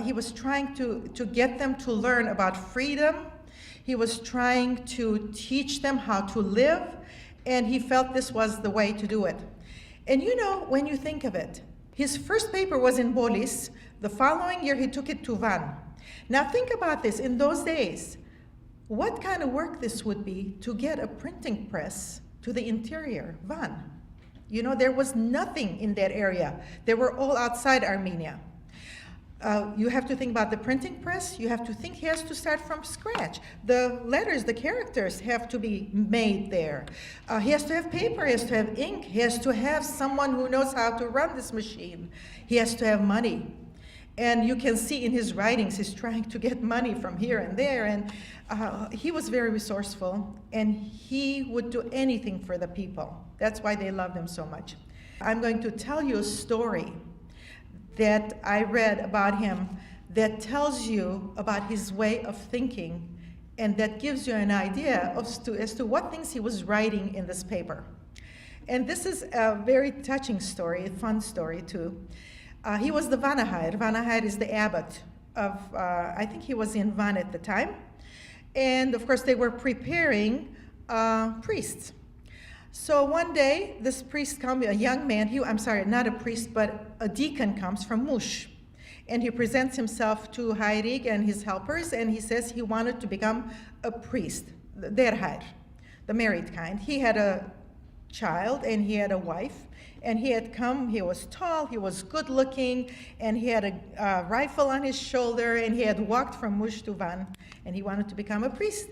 He was trying to get them to learn about freedom. He was trying to teach them how to live, and he felt this was the way to do it. And you know, when you think of it, his first paper was in Bolis. The following year, he took it to Van. Now think about this. In those days, what kind of work this would be to get a printing press to the interior, Van. You know, there was nothing in that area. They were all outside Armenia. You have to think about the printing press. You have to think he has to start from scratch. The letters, the characters have to be made there. He has to have paper, he has to have ink, he has to have someone who knows how to run this machine. He has to have money. And you can see in his writings, he's trying to get money from here and there. And he was very resourceful, and he would do anything for the people. That's why they loved him so much. I'm going to tell you a story that I read about him that tells you about his way of thinking, and that gives you an idea as to what things he was writing in this paper. And this is a very touching story, a fun story too. He was the Vanahair. Vanahair is the abbot of, I think he was in Van at the time. And of course they were preparing priests. So one day, this priest comes, a young man, I'm sorry, not a priest, but a deacon comes from Mush. And he presents himself to Hayrig and his helpers, and he says he wanted to become a priest, der Hayr, the married kind. He had a child and he had a wife, and he had come, he was tall, he was good looking, and he had a rifle on his shoulder, and he had walked from Mush to Van, and he wanted to become a priest.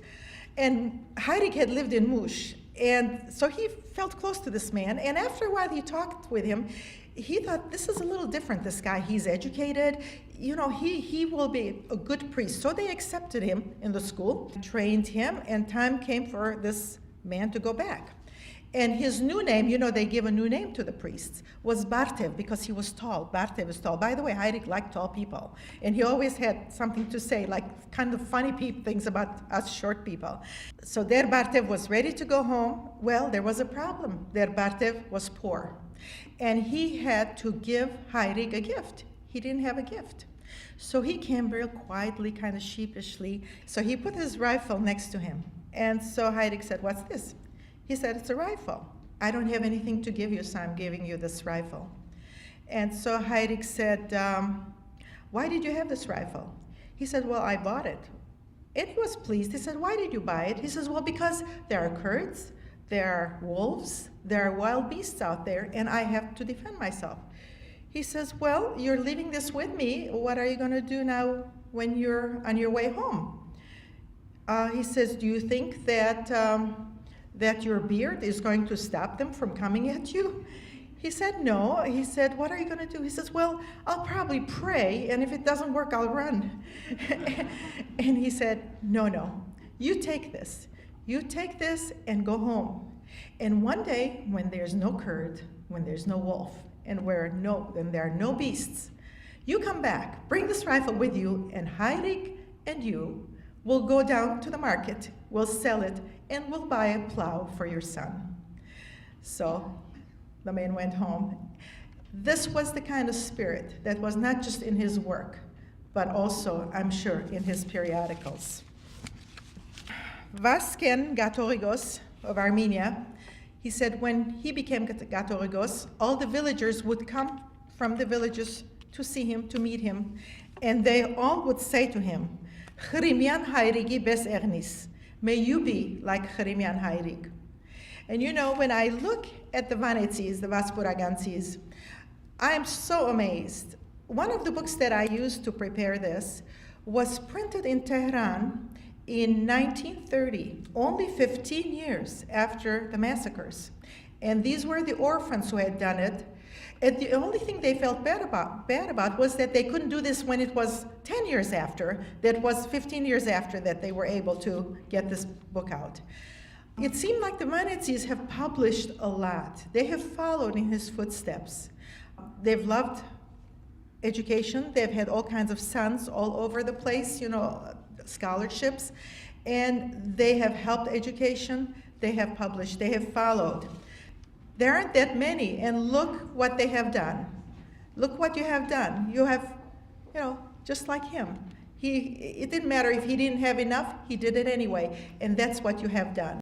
And Hayrig had lived in Mush. And so he felt close to this man, and after a while he talked with him. He thought, this is a little different, this guy. He's educated, you know, he will be a good priest. So they accepted him in the school, trained him, and time came for this man to go back. And his new name, you know, they give a new name to the priests, was Bartev, because he was tall. Bartev is tall. By the way, Hayrig liked tall people. And he always had something to say, like kind of funny things about us short people. So Der Bartev was ready to go home. Well, there was a problem. Der Bartev was poor. And he had to give Hayrig a gift. He didn't have a gift. So he came real quietly, kind of sheepishly. So he put his rifle next to him. And so Hayrig said, what's this? He said, it's a rifle. I don't have anything to give you, so I'm giving you this rifle. And so Hayrig said, why did you have this rifle? He said, well, I bought it. And he was pleased. He said, why did you buy it? He says, well, because there are Kurds, there are wolves, there are wild beasts out there, and I have to defend myself. He says, well, you're leaving this with me. What are you going to do now when you're on your way home? He says, do you think that your beard is going to stop them from coming at you? He said, no. He said, what are you going to do? He says, well, I'll probably pray, and if it doesn't work, I'll run. And he said, no, you take this. You take this and go home. And one day, when there's no Kurd, when there's no wolf, and when there are no beasts, you come back, bring this rifle with you, and Hayrig and you will go down to the market, we'll sell it, and we'll buy a plow for your son. So the man went home. This was the kind of spirit that was not just in his work, but also, I'm sure, in his periodicals. Vasken Gatorigos of Armenia, he said when he became Gatorigos, all the villagers would come from the villages to see him, to meet him, and they all would say to him, Khrimian Hayrigi bes ernis. May you be like Khrimian Hayrig. And you know, when I look at the Vanetsis, the Vaspuragansis, I am so amazed. One of the books that I used to prepare this was printed in Tehran in 1930, only 15 years after the massacres. And these were the orphans who had done it. And the only thing they felt bad about was that they couldn't do this when it was 10 years after, that was 15 years after that they were able to get this book out. It seemed like the Vanetsis have published a lot. They have followed in his footsteps. They've loved education. They've had all kinds of sons all over the place, you know, scholarships. And they have helped education. They have published. They have followed. There aren't that many, and look what they have done. Look what you have done. You have, you know, just like him. It didn't matter if he didn't have enough, he did it anyway. And that's what you have done.